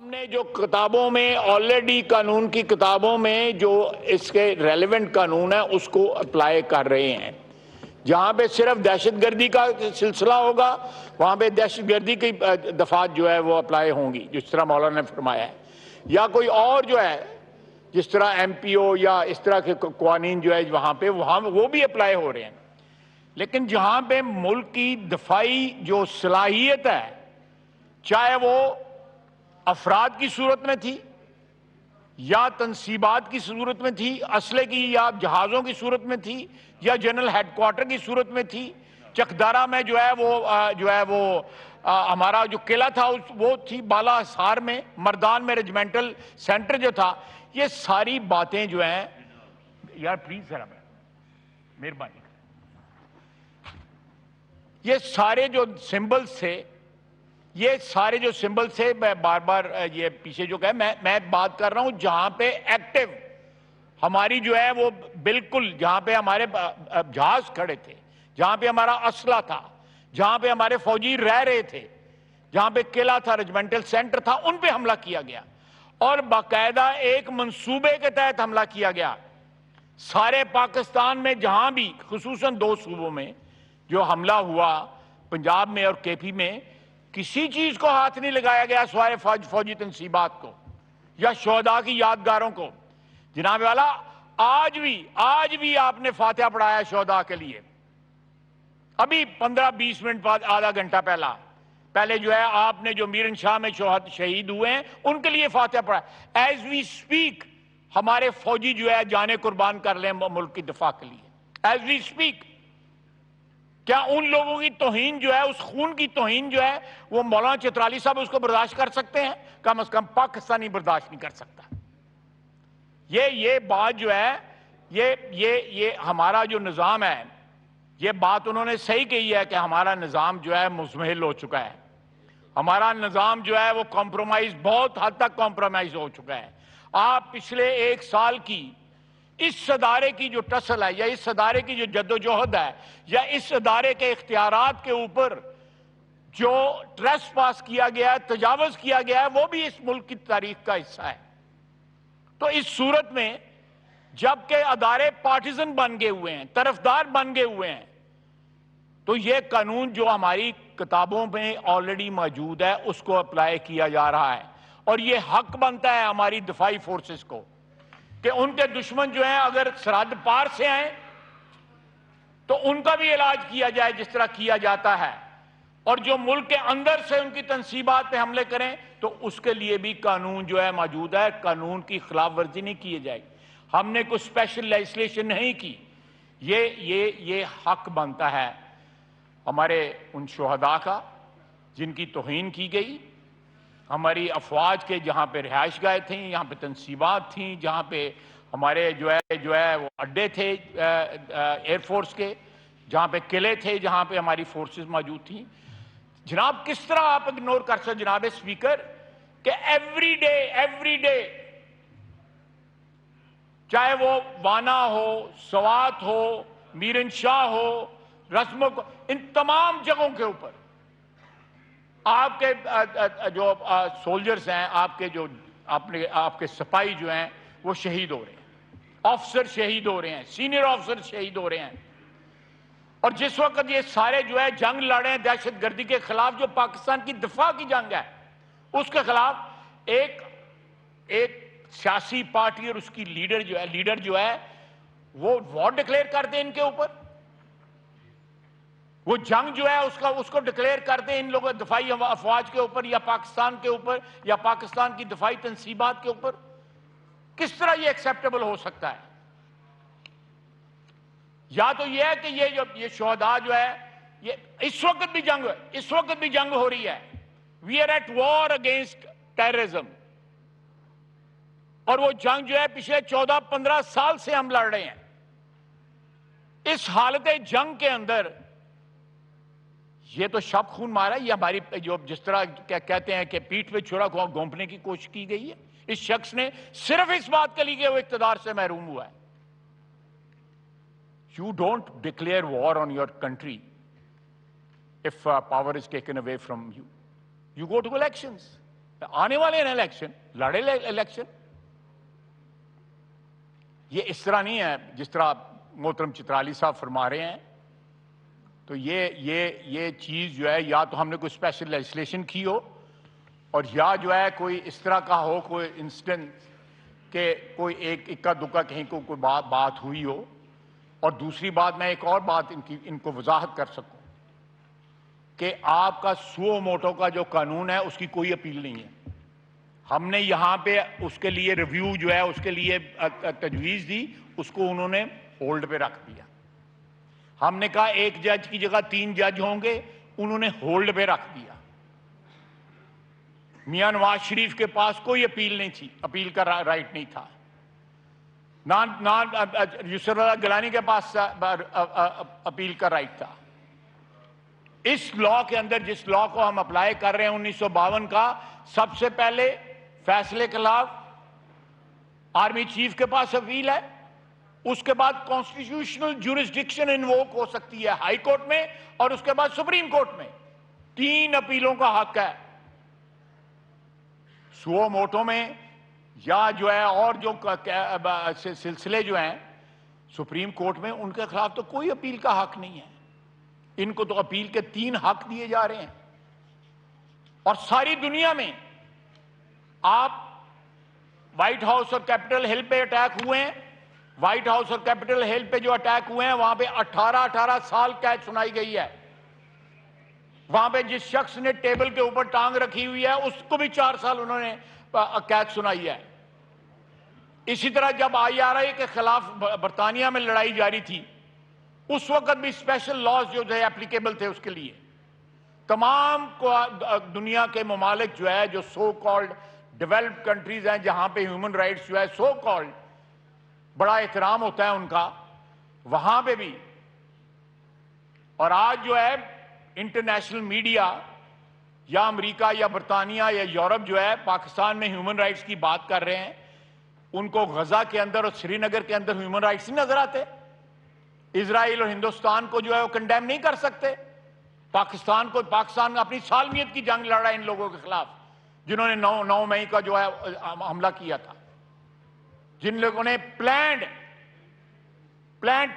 ہم نے جو کتابوں میں آلریڈی قانون کی کتابوں میں جو اس کے ریلیونٹ قانون ہے اس کو اپلائی کر رہے ہیں. جہاں پہ صرف دہشت گردی کا سلسلہ ہوگا وہاں پہ دہشت گردی کی دفعات جو ہے وہ اپلائی ہوں گی, جس طرح مولانا نے فرمایا ہے. یا کوئی اور جو ہے جس طرح ایم پی او یا اس طرح کے قوانین جو ہے وہاں پہ وہ بھی اپلائی ہو رہے ہیں. لیکن جہاں پہ ملک کی دفاعی جو صلاحیت ہے, چاہے وہ افراد کی صورت میں تھی یا تنصیبات کی صورت میں تھی, اسلحے کی یا جہازوں کی صورت میں تھی, یا جنرل ہیڈ کوارٹر کی صورت میں تھی, چکدارا میں جو ہے وہ ہمارا جو قلعہ تھا وہ تھی, بالا حصار میں مردان میں ریجمنٹل سینٹر جو تھا, یہ ساری باتیں جو ہیں یار پلیز ذرا مہربانی, یہ سارے جو سمبلز تھے, یہ سارے جو سمبل سے میں بار بار یہ پیچھے جو کہ میں بات کر رہا ہوں جہاں پہ ایکٹیو ہماری جو ہے وہ بالکل, جہاں پہ ہمارے جہاز کھڑے تھے, جہاں پہ ہمارا اسلحہ تھا, جہاں پہ ہمارے فوجی رہ رہے تھے, جہاں پہ قلعہ تھا, ریجمنٹل سینٹر تھا, ان پہ حملہ کیا گیا اور باقاعدہ ایک منصوبے کے تحت حملہ کیا گیا. سارے پاکستان میں جہاں بھی, خصوصاً 2 صوبوں میں جو حملہ ہوا, پنجاب میں اور کے پی میں, کسی چیز کو ہاتھ نہیں لگایا گیا سوائے فوجی تنصیبات کو یا شہداء کی یادگاروں کو. جناب والا, آج بھی آپ نے فاتحہ پڑھایا شہداء کے لیے, ابھی 15-20 منٹ بعد, آدھا گھنٹہ پہلے جو ہے آپ نے جو میرن شاہ میں شہید ہوئے ہیں ان کے لیے فاتحہ پڑھا. ایز وی سپیک ہمارے فوجی جو ہے جانیں قربان کر لیں ملک کی دفاع کے لیے, ایز وی سپیک. کیا ان لوگوں کی توہین جو ہے, اس خون کی توہین جو ہے, وہ مولانا چترالی صاحب اس کو برداشت کر سکتے ہیں؟ کم از کم پاکستانی برداشت نہیں کر سکتا. یہ بات جو ہے, یہ ہمارا جو نظام ہے, یہ بات انہوں نے صحیح کہی ہے کہ ہمارا نظام جو ہے مزمحل ہو چکا ہے. ہمارا نظام جو ہے وہ کمپرومائز, بہت حد تک کمپرومائز ہو چکا ہے. آپ پچھلے 1 سال کی اس ادارے کی جو ٹسل ہے, یا اس ادارے کی جو جدوجہد ہے, یا اس ادارے کے اختیارات کے اوپر جو ٹریس پاس کیا گیا ہے, تجاوز کیا گیا ہے, وہ بھی اس ملک کی تاریخ کا حصہ ہے. تو اس صورت میں جبکہ ادارے پارٹیزن بن گئے ہوئے ہیں, طرفدار بن گئے ہوئے ہیں, تو یہ قانون جو ہماری کتابوں میں آلریڈی موجود ہے اس کو اپلائی کیا جا رہا ہے. اور یہ حق بنتا ہے ہماری دفاعی فورسز کو کہ ان کے دشمن جو ہیں اگر سرحد پار سے آئیں تو ان کا بھی علاج کیا جائے جس طرح کیا جاتا ہے, اور جو ملک کے اندر سے ان کی تنصیبات پہ حملے کریں تو اس کے لیے بھی قانون جو ہے موجود ہے. قانون کی خلاف ورزی نہیں کی جائے گی. ہم نے کوئی اسپیشل لیجسلیشن نہیں کی. یہ حق بنتا ہے ہمارے ان شہداء کا جن کی توہین کی گئی, ہماری افواج کے جہاں پہ رہائش گاہیں تھیں, یہاں پہ تنصیبات تھیں, جہاں پہ ہمارے جو ہے وہ اڈے تھے ایئر فورس کے, جہاں پہ قلعے تھے, جہاں پہ ہماری فورسز موجود تھیں. جناب کس طرح آپ اگنور کر سکتے جناب اسپیکر کہ ایوری ڈے چاہے وہ وانا ہو, سوات ہو, میرن شاہ ہو, رسمک, ان تمام جگہوں کے اوپر آپ کے جو سولجرز ہیں, آپ کے سپاہی جو ہیں وہ شہید ہو رہے ہیں, آفیسر شہید ہو رہے ہیں, سینئر آفیسر شہید ہو رہے ہیں. اور جس وقت یہ سارے جو ہے جنگ لڑے ہیں دہشت گردی کے خلاف, جو پاکستان کی دفاع کی جنگ ہے, اس کے خلاف ایک سیاسی پارٹی اور اس کی لیڈر جو ہے وہ وار ڈکلیئر کر دے ان کے اوپر, وہ جنگ جو ہے اس کو ڈکلیئر کر دے ان لوگوں دفاعی افواج کے اوپر, یا پاکستان کے اوپر, یا پاکستان کی دفاعی تنصیبات کے اوپر. کس طرح یہ ایکسیپٹیبل ہو سکتا ہے؟ یا تو یہ ہے کہ یہ شہداء جو ہے, یہ اس وقت بھی جنگ ہو رہی ہے. We are at war against terrorism, اور وہ جنگ جو ہے پچھلے 14-15 سال سے ہم لڑ رہے ہیں. اس حالت جنگ کے اندر یہ تو شب خون مارا, یہ ہماری جو جس طرح کہتے ہیں کہ پیٹھ پہ چھڑا گھونپنے کی کوشش کی گئی ہے. اس شخص نے صرف اس بات کے لیے کہ وہ اقتدار سے محروم ہوا ہے. You don't declare war on your country if power is taken away from you. You go to elections. آنے والے ہیں الیکشن، لڑے الیکشن. یہ اس طرح نہیں ہے جس طرح محترم چترالی صاحب فرما رہے ہیں. تو یہ چیز جو ہے یا تو ہم نے کوئی اسپیشل لیجسلیشن کی ہو، اور یا جو ہے کوئی اس طرح کا ہو کوئی انسٹنٹ کہ کوئی ایک اکا دکا کہیں کو کوئی بات ہوئی ہو. اور دوسری بات میں ایک اور بات ان کو وضاحت کر سکوں کہ آپ کا سو موٹو کا جو قانون ہے اس کی کوئی اپیل نہیں ہے. ہم نے یہاں پہ اس کے لیے ریویو جو ہے اس کے لیے تجویز دی، اس کو انہوں نے ہولڈ پہ رکھ دیا. ہم نے کہا ایک جج کی جگہ 3 جج ہوں گے، انہوں نے ہولڈ پہ رکھ دیا. میاں نواز شریف کے پاس کوئی اپیل نہیں تھی، اپیل کا رائٹ نہیں تھا. یسر اللہ گیلانی کے پاس اپیل کا رائٹ تھا. اس لا کے اندر جس لا کو ہم اپلائی کر رہے ہیں 1952 کا، سب سے پہلے فیصلے کے خلاف آرمی چیف کے پاس اپیل ہے. اس کے بعد کانسٹیٹیوشنل جورسڈکشن انووک ہو سکتی ہے ہائی کورٹ میں، اور اس کے بعد سپریم کورٹ میں. 3 اپیلوں کا حق ہے. سو موٹو میں یا جو ہے اور جو سلسلے جو ہیں سپریم کورٹ میں، ان کے خلاف تو کوئی اپیل کا حق نہیں ہے. ان کو تو اپیل کے 3 حق دیے جا رہے ہیں. اور ساری دنیا میں آپ وائٹ ہاؤس اور کیپٹل ہل پہ اٹیک ہوئے ہیں، وائٹ ہاؤس اور کیپٹل ہل پہ جو اٹیک ہوئے ہیں وہاں پہ 18 سال قید سنائی گئی ہے. وہاں پہ جس شخص نے ٹیبل کے اوپر ٹانگ رکھی ہوئی ہے اس کو بھی 4 سال انہوں نے قید سنائی ہے. اسی طرح جب IRA کے خلاف برطانیہ میں لڑائی جاری تھی، اس وقت بھی اسپیشل لاز جو تھے اپلیکیبل تھے اس کے لیے. تمام دنیا کے ممالک جو ہے جو سو کالڈ ڈیولپڈ کنٹریز ہیں جہاں پہ ہیومن رائٹس جو ہے سو کالڈ بڑا احترام ہوتا ہے ان کا، وہاں پہ بھی. اور آج جو ہے انٹرنیشنل میڈیا یا امریکہ یا برطانیہ یا یورپ جو ہے پاکستان میں ہیومن رائٹس کی بات کر رہے ہیں، ان کو غزہ کے اندر اور سری نگر کے اندر ہیومن رائٹس نہیں نظر آتے. اسرائیل اور ہندوستان کو جو ہے وہ کنڈیم نہیں کر سکتے. پاکستان اپنی سالمیت کی جنگ لڑ رہا ہے ان لوگوں کے خلاف جنہوں نے 9 مئی کا جو ہے حملہ کیا تھا، جن لوگوں نے پلانڈ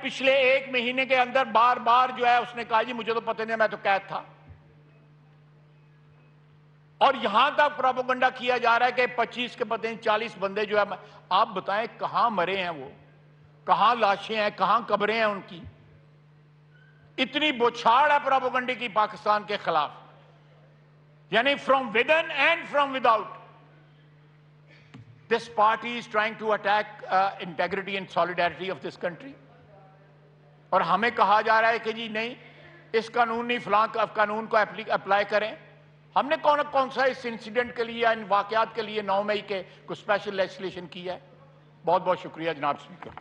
پچھلے 1 مہینے کے اندر بار بار جو ہے اس نے کہا جی مجھے تو پتہ نہیں، میں تو قید تھا. اور یہاں تک پروپیگنڈا کیا جا رہا ہے کہ 25 کے پتہ نہیں 40 بندے جو ہے. آپ بتائیں کہاں مرے ہیں وہ، کہاں لاشیں ہیں، کہاں قبریں ہیں ان کی. اتنی بوچھاڑ ہے پروپیگنڈے کی پاکستان کے خلاف، یعنی from within and from with out. This party is trying to attack integrity and solidarity of this country. اور ہمیں کہا جا رہا ہے کہ جی نہیں اس قانون نہیں فلاں قانون کو اپلائی کریں. ہم نے کون سا اس انسیڈنٹ کے لیے ان واقعات کے لیے 9 مئی کے کوئی اسپیشل لیجسلیشن کی ہے؟ بہت بہت شکریہ جناب اسپیکر.